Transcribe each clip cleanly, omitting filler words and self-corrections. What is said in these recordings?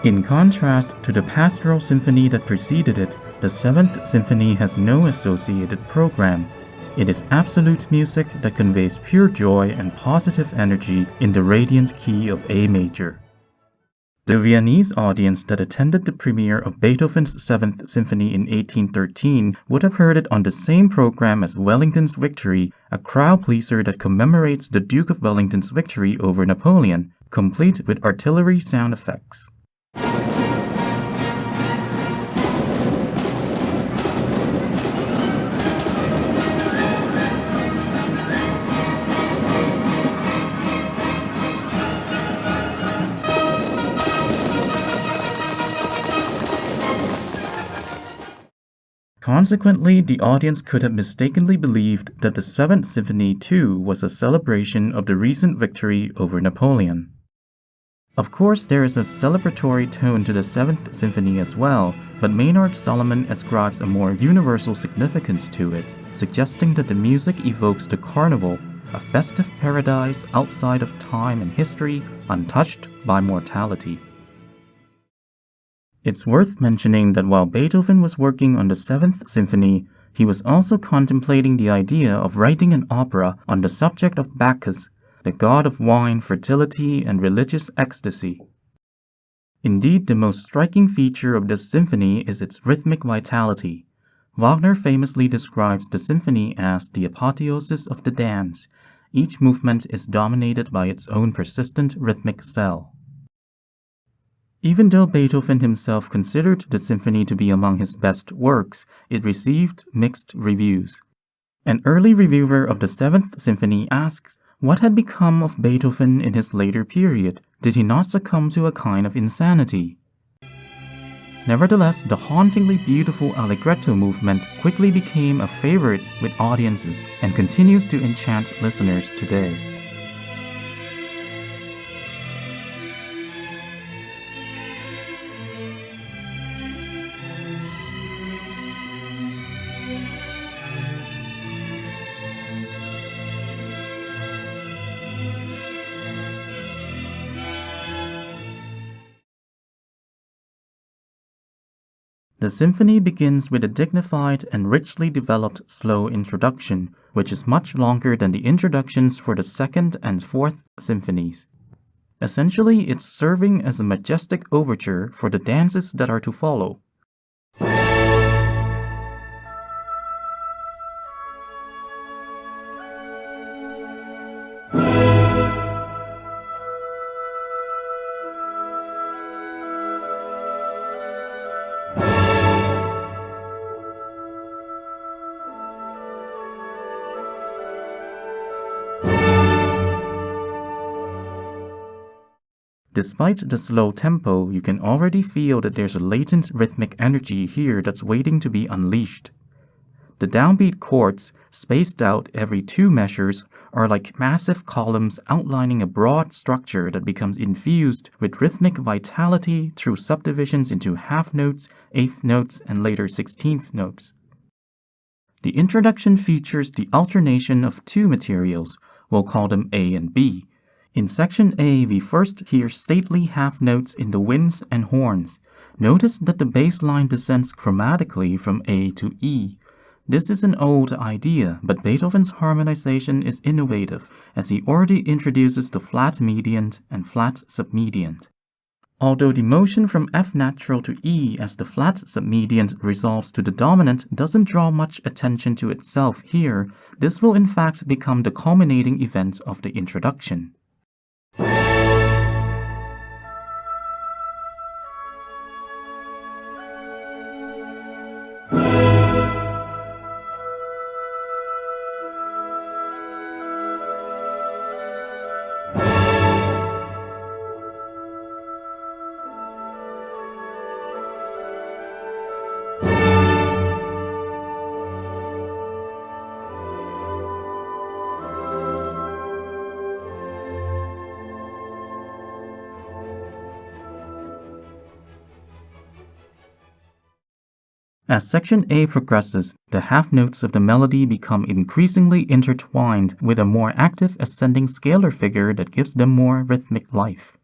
In contrast to the Pastoral Symphony that preceded it, the Seventh Symphony has no associated program. It is absolute music that conveys pure joy and positive energy in the radiant key of A major. The Viennese audience that attended the premiere of Beethoven's Seventh Symphony in 1813 would have heard it on the same program as Wellington's Victory, a crowd pleaser that commemorates the Duke of Wellington's victory over Napoleon, complete with artillery sound effects. Consequently, the audience could have mistakenly believed that the Seventh Symphony too was a celebration of the recent victory over Napoleon. Of course, there is a celebratory tone to the Seventh Symphony as well, but Maynard Solomon ascribes a more universal significance to it, suggesting that the music evokes the carnival, a festive paradise outside of time and history, untouched by mortality. It's worth mentioning that while Beethoven was working on the Seventh Symphony, he was also contemplating the idea of writing an opera on the subject of Bacchus, the god of wine, fertility, and religious ecstasy. Indeed, the most striking feature of this symphony is its rhythmic vitality. Wagner famously describes the symphony as the apotheosis of the dance. Each movement is dominated by its own persistent rhythmic cell. Even though Beethoven himself considered the symphony to be among his best works, it received mixed reviews. An early reviewer of the Seventh Symphony asks, what had become of Beethoven in his later period? Did he not succumb to a kind of insanity? Nevertheless, the hauntingly beautiful Allegretto movement quickly became a favorite with audiences and continues to enchant listeners today. The symphony begins with a dignified and richly developed slow introduction, which is much longer than the introductions for the Second and Fourth Symphonies. Essentially, it's serving as a majestic overture for the dances that are to follow. Despite the slow tempo, you can already feel that there's a latent rhythmic energy here that's waiting to be unleashed. The downbeat chords, spaced out every 2 measures, are like massive columns outlining a broad structure that becomes infused with rhythmic vitality through subdivisions into half notes, eighth notes, and later 16th notes. The introduction features the alternation of 2 materials, we'll call them A and B. In section A, we first hear stately half notes in the winds and horns. Notice that the bass line descends chromatically from A to E. This is an old idea, but Beethoven's harmonization is innovative, as he already introduces the flat mediant and flat submediant. Although the motion from F natural to E as the flat submediant resolves to the dominant doesn't draw much attention to itself here, this will in fact become the culminating event of the introduction. As section A progresses, the half notes of the melody become increasingly intertwined with a more active ascending scalar figure that gives them more rhythmic life.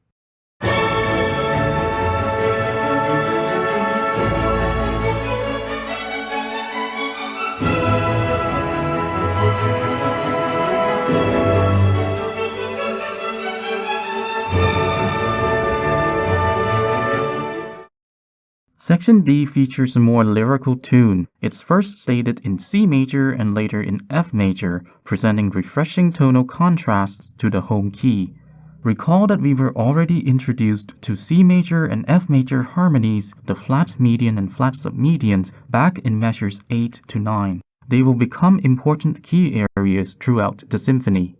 Section B features a more lyrical tune. It's first stated in C major and later in F major, presenting refreshing tonal contrasts to the home key. Recall that we were already introduced to C major and F major harmonies, the flat median and flat submedians, back in measures 8 to 9. They will become important key areas throughout the symphony.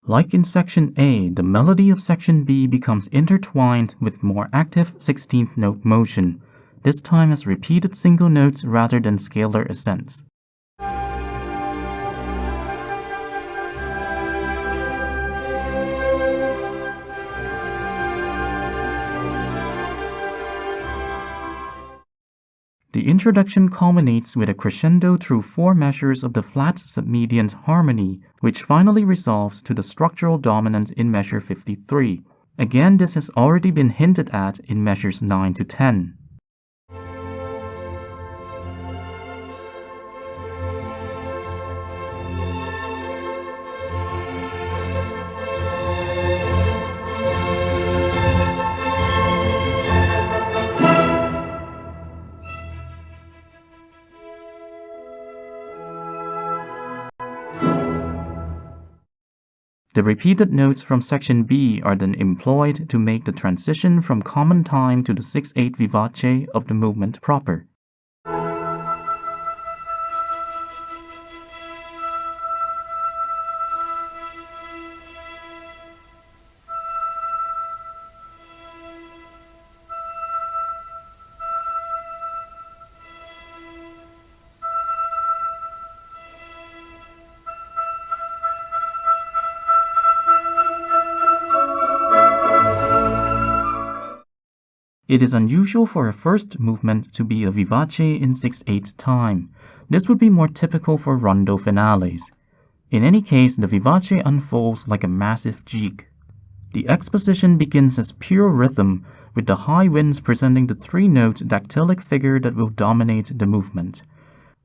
Like in Section A, the melody of Section B becomes intertwined with more active 16th note motion, this time as repeated single notes rather than scalar ascents. The introduction culminates with a crescendo through 4 measures of the flat submedian harmony, which finally resolves to the structural dominant in measure 53. Again, this has already been hinted at in measures 9 to 10. The repeated notes from Section B are then employed to make the transition from common time to the 6/8 vivace of the movement proper. It is unusual for a first movement to be a vivace in 6/8 time. This would be more typical for rondo finales. In any case, the vivace unfolds like a massive jig. The exposition begins as pure rhythm, with the high winds presenting the 3-note dactylic figure that will dominate the movement.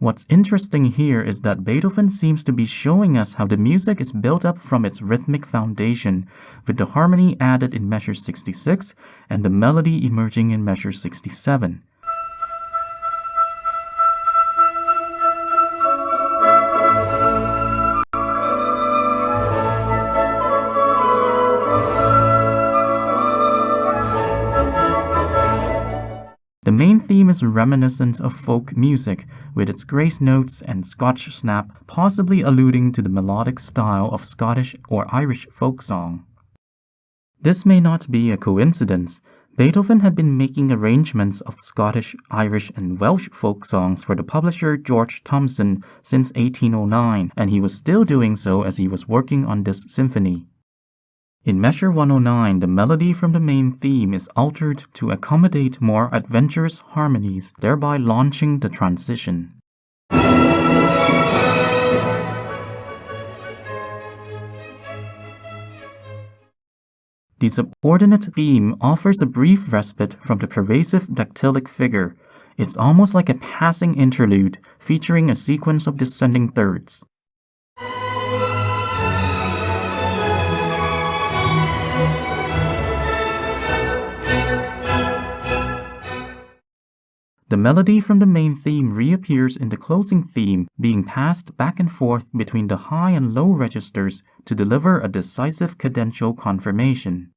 What's interesting here is that Beethoven seems to be showing us how the music is built up from its rhythmic foundation, with the harmony added in measure 66 and the melody emerging in measure 67. The main theme is reminiscent of folk music, with its grace notes and Scotch snap possibly alluding to the melodic style of Scottish or Irish folk song. This may not be a coincidence. Beethoven had been making arrangements of Scottish, Irish, and Welsh folk songs for the publisher George Thomson since 1809, and he was still doing so as he was working on this symphony. In measure 109, the melody from the main theme is altered to accommodate more adventurous harmonies, thereby launching the transition. The subordinate theme offers a brief respite from the pervasive dactylic figure. It's almost like a passing interlude, featuring a sequence of descending thirds. The melody from the main theme reappears in the closing theme, being passed back and forth between the high and low registers to deliver a decisive cadential confirmation.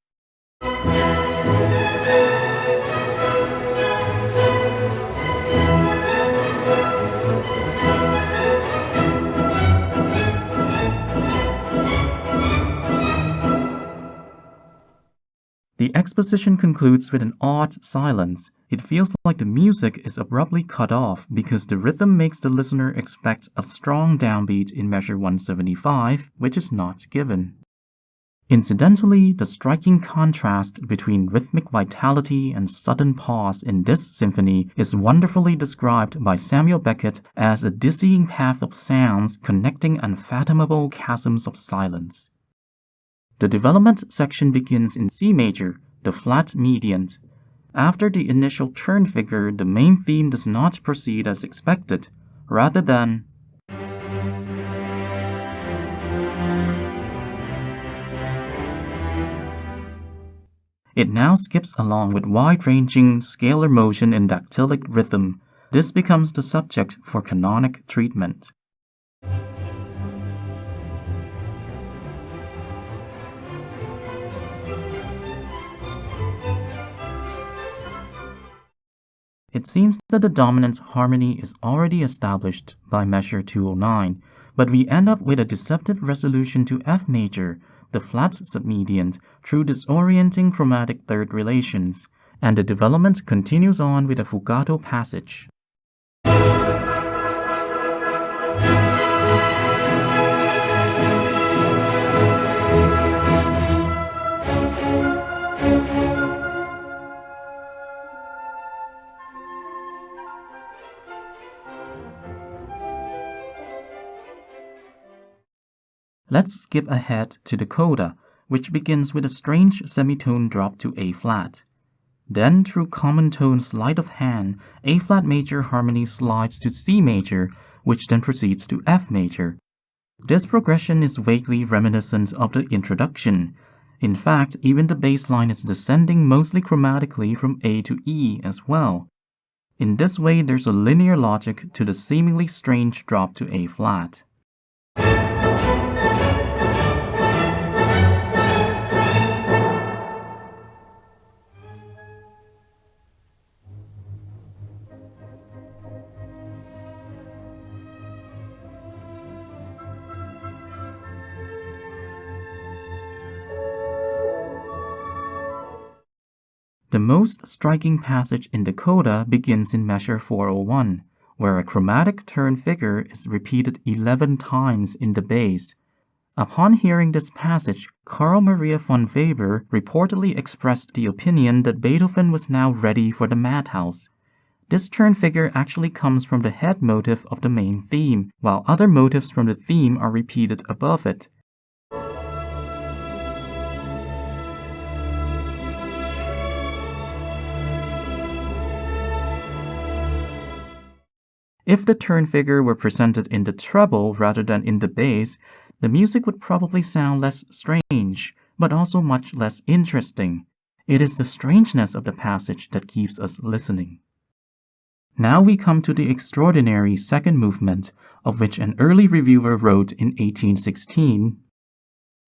The exposition concludes with an odd silence. It feels like the music is abruptly cut off because the rhythm makes the listener expect a strong downbeat in measure 175, which is not given. Incidentally, the striking contrast between rhythmic vitality and sudden pause in this symphony is wonderfully described by Samuel Beckett as a dizzying path of sounds connecting unfathomable chasms of silence. The development section begins in C major, the flat median. After the initial turn figure, the main theme does not proceed as expected. Rather than it now skips along with wide-ranging scalar motion and dactylic rhythm. This becomes the subject for canonic treatment. It seems that the dominant harmony is already established by measure 209, but we end up with a deceptive resolution to F major, the flat submedian, through disorienting chromatic third relations, and the development continues on with a fugato passage. Let's skip ahead to the coda, which begins with a strange semitone drop to A flat. Then, through common tone sleight of hand, A flat major harmony slides to C major, which then proceeds to F major. This progression is vaguely reminiscent of the introduction. In fact, even the bass line is descending mostly chromatically from A to E as well. In this way, there's a linear logic to the seemingly strange drop to A flat. The most striking passage in the coda begins in measure 401, where a chromatic turn figure is repeated 11 times in the bass. Upon hearing this passage, Carl Maria von Weber reportedly expressed the opinion that Beethoven was now ready for the madhouse. This turn figure actually comes from the head motive of the main theme, while other motifs from the theme are repeated above it. If the turn figure were presented in the treble rather than in the bass, the music would probably sound less strange, but also much less interesting. It is the strangeness of the passage that keeps us listening. Now we come to the extraordinary second movement, of which an early reviewer wrote in 1816,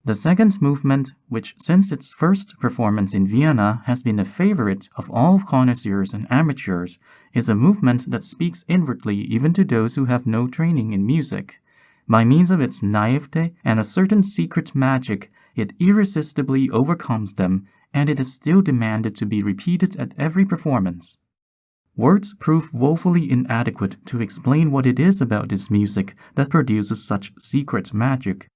"The second movement, which since its first performance in Vienna has been a favorite of all connoisseurs and amateurs, is a movement that speaks inwardly even to those who have no training in music. By means of its naivete and a certain secret magic, it irresistibly overcomes them, and it is still demanded to be repeated at every performance." Words prove woefully inadequate to explain what it is about this music that produces such secret magic.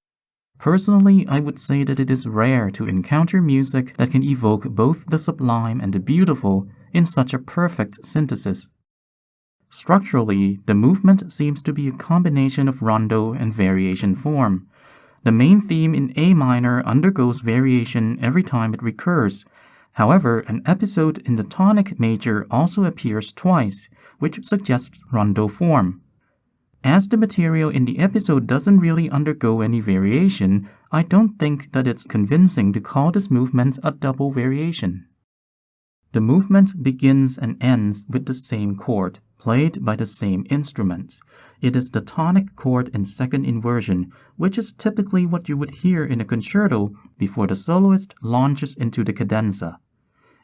Personally, I would say that it is rare to encounter music that can evoke both the sublime and the beautiful in such a perfect synthesis. Structurally, the movement seems to be a combination of rondo and variation form. The main theme in A minor undergoes variation every time it recurs. However, an episode in the tonic major also appears twice, which suggests rondo form. As the material in the episode doesn't really undergo any variation, I don't think that it's convincing to call this movement a double variation. The movement begins and ends with the same chord, played by the same instruments. It is the tonic chord in second inversion, which is typically what you would hear in a concerto before the soloist launches into the cadenza.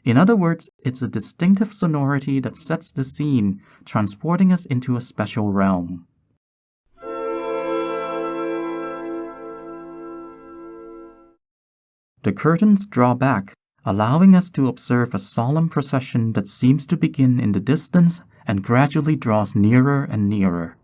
In other words, it's a distinctive sonority that sets the scene, transporting us into a special realm. The curtains draw back, allowing us to observe a solemn procession that seems to begin in the distance and gradually draws nearer and nearer.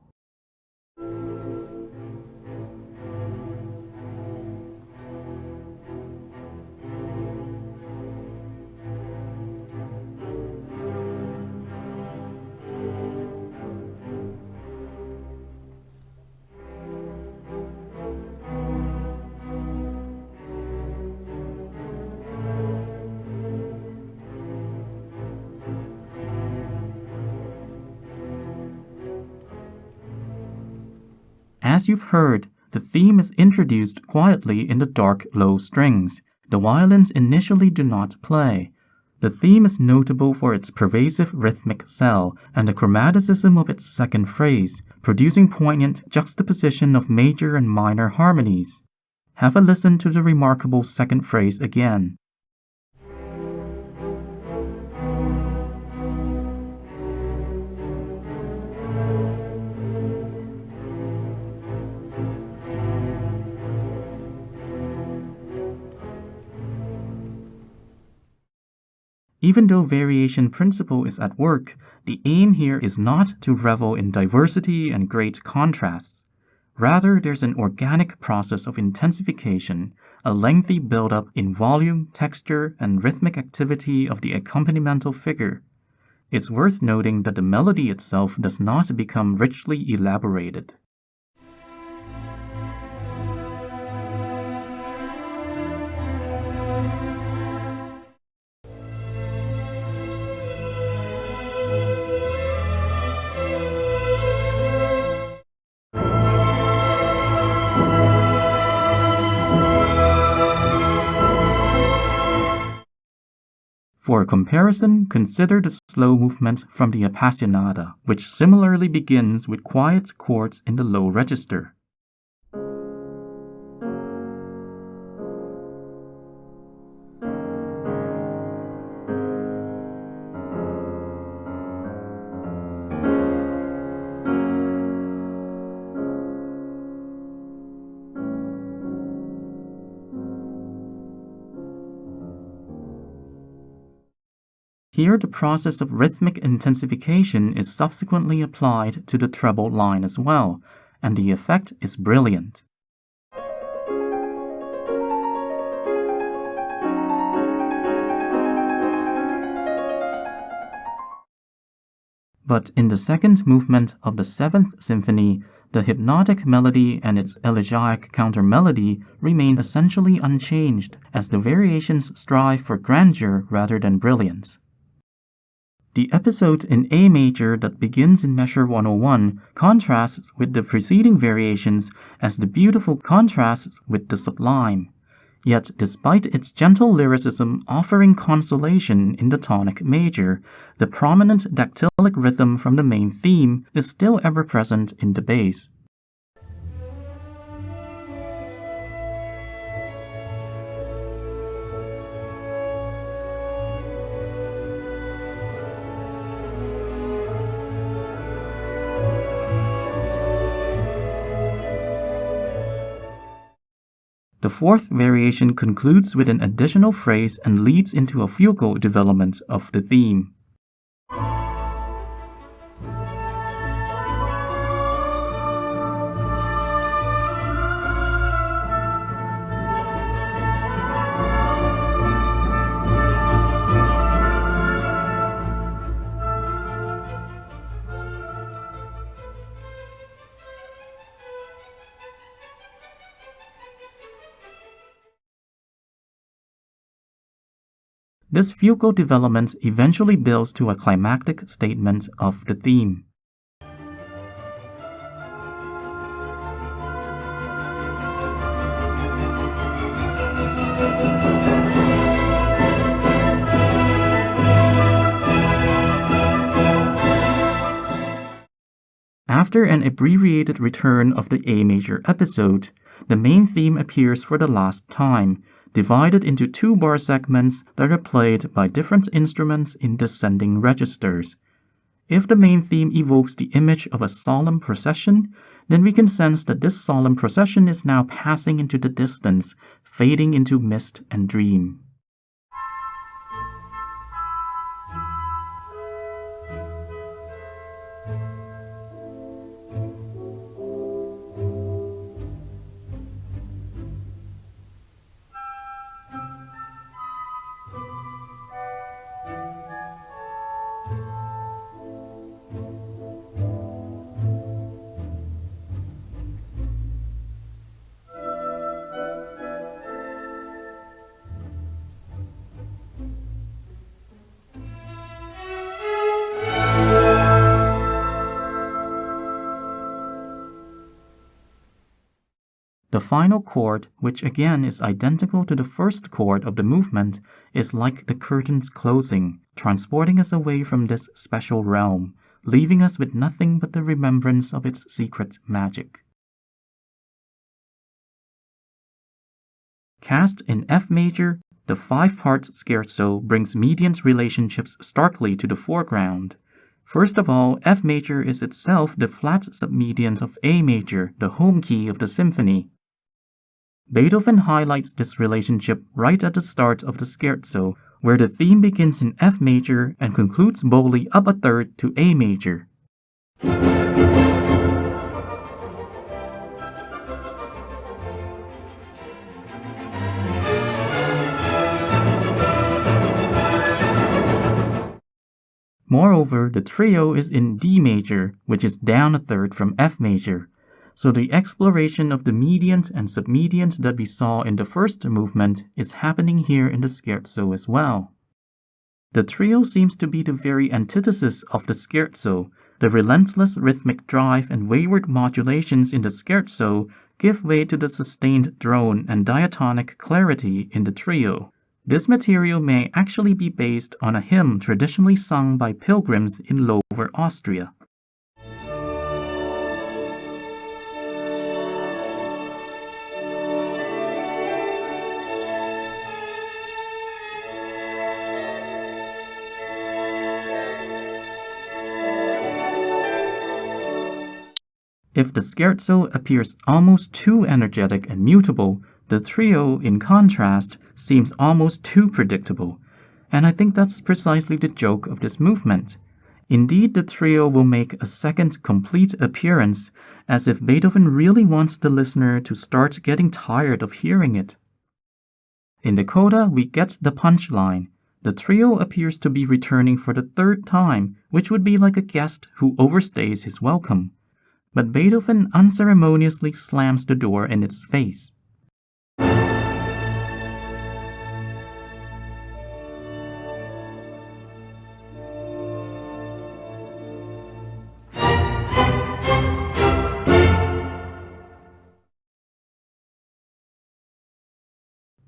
As you've heard, the theme is introduced quietly in the dark, low strings. The violins initially do not play. The theme is notable for its pervasive rhythmic cell and the chromaticism of its second phrase, producing poignant juxtaposition of major and minor harmonies. Have a listen to the remarkable second phrase again. Even though variation principle is at work, the aim here is not to revel in diversity and great contrasts. Rather, there's an organic process of intensification, a lengthy build-up in volume, texture, and rhythmic activity of the accompanimental figure. It's worth noting that the melody itself does not become richly elaborated. For a comparison, consider the slow movement from the Appassionata, which similarly begins with quiet chords in the low register. Here, the process of rhythmic intensification is subsequently applied to the treble line as well, and the effect is brilliant. But in the second movement of the Seventh Symphony, the hypnotic melody and its elegiac counter-melody remain essentially unchanged, as the variations strive for grandeur rather than brilliance. The episode in A major that begins in measure 101 contrasts with the preceding variations as the beautiful contrasts with the sublime. Yet, despite its gentle lyricism offering consolation in the tonic major, the prominent dactylic rhythm from the main theme is still ever present in the bass. The fourth variation concludes with an additional phrase and leads into a fugal development of the theme. This fugal development eventually builds to a climactic statement of the theme. After an abbreviated return of the A major episode, the main theme appears for the last time, divided into two bar segments that are played by different instruments in descending registers. If the main theme evokes the image of a solemn procession, then we can sense that this solemn procession is now passing into the distance, fading into mist and dream. The final chord, which again is identical to the first chord of the movement, is like the curtains closing, transporting us away from this special realm, leaving us with nothing but the remembrance of its secret magic. Cast in F major, the five-part scherzo brings Median's relationships starkly to the foreground. First of all, F major is itself the flat submedian of A major, the home key of the symphony. Beethoven highlights this relationship right at the start of the scherzo, where the theme begins in F major and concludes boldly up a third to A major. Moreover, the trio is in D major, which is down a third from F major. So the exploration of the mediant and submediant that we saw in the first movement is happening here in the scherzo as well. The trio seems to be the very antithesis of the scherzo. The relentless rhythmic drive and wayward modulations in the scherzo give way to the sustained drone and diatonic clarity in the trio. This material may actually be based on a hymn traditionally sung by pilgrims in Lower Austria. If the scherzo appears almost too energetic and mutable, the trio, in contrast, seems almost too predictable, and I think that's precisely the joke of this movement. Indeed, the trio will make a second complete appearance, as if Beethoven really wants the listener to start getting tired of hearing it. In the coda, we get the punchline. The trio appears to be returning for the third time, which would be like a guest who overstays his welcome. But Beethoven unceremoniously slams the door in its face.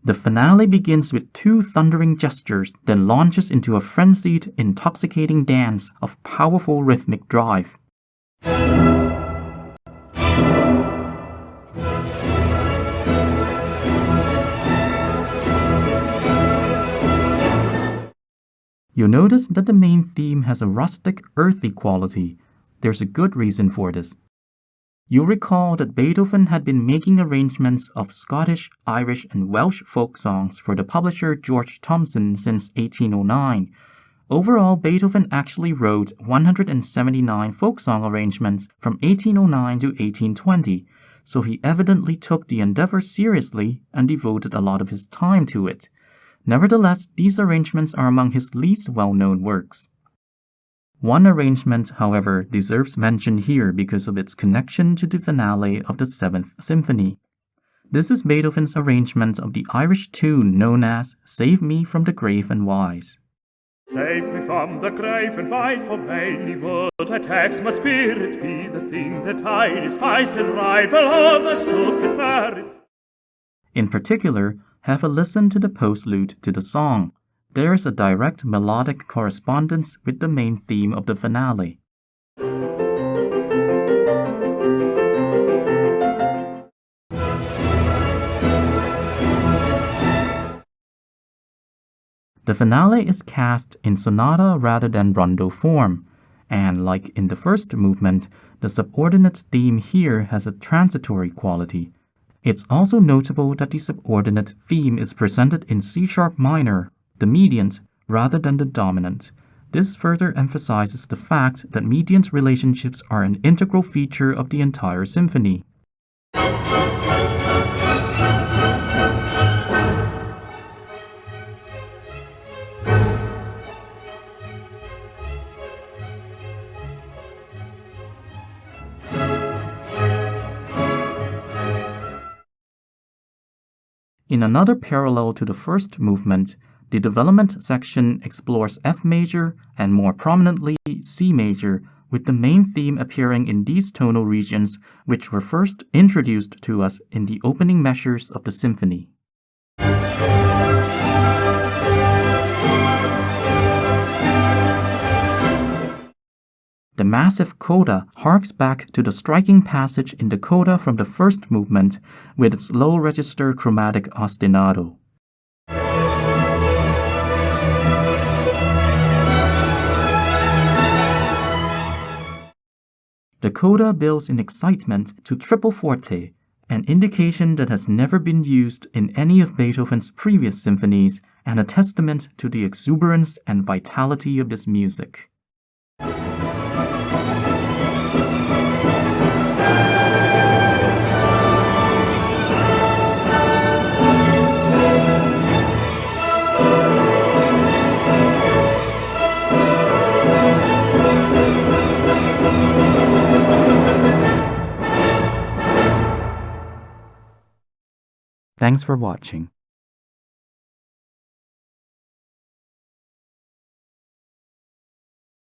The finale begins with two thundering gestures, then launches into a frenzied, intoxicating dance of powerful rhythmic drive. You'll notice that the main theme has a rustic, earthy quality. There's a good reason for this. You'll recall that Beethoven had been making arrangements of Scottish, Irish, and Welsh folk songs for the publisher George Thomson since 1809. Overall, Beethoven actually wrote 179 folk song arrangements from 1809 to 1820, so he evidently took the endeavor seriously and devoted a lot of his time to it. Nevertheless, these arrangements are among his least well-known works. One arrangement, however, deserves mention here because of its connection to the finale of the Seventh Symphony. This is Beethoven's arrangement of the Irish tune known as Save Me from the Grave and Wise. Save me from the grave and wise, for vainly would I tax my spirit be the thing that I despise and rival all the stupid merit. In particular, have a listen to the postlude to the song. There is a direct melodic correspondence with the main theme of the finale. The finale is cast in sonata rather than rondo form, and like in the first movement, the subordinate theme here has a transitory quality. It's also notable that the subordinate theme is presented in C-sharp minor, the mediant, rather than the dominant. This further emphasizes the fact that mediant relationships are an integral feature of the entire symphony. In another parallel to the first movement, the development section explores F major and more prominently C major, with the main theme appearing in these tonal regions, which were first introduced to us in the opening measures of the symphony. The massive coda harks back to the striking passage in the coda from the first movement with its low register chromatic ostinato. The coda builds in excitement to triple forte, an indication that has never been used in any of Beethoven's previous symphonies and a testament to the exuberance and vitality of this music. Thanks for watching.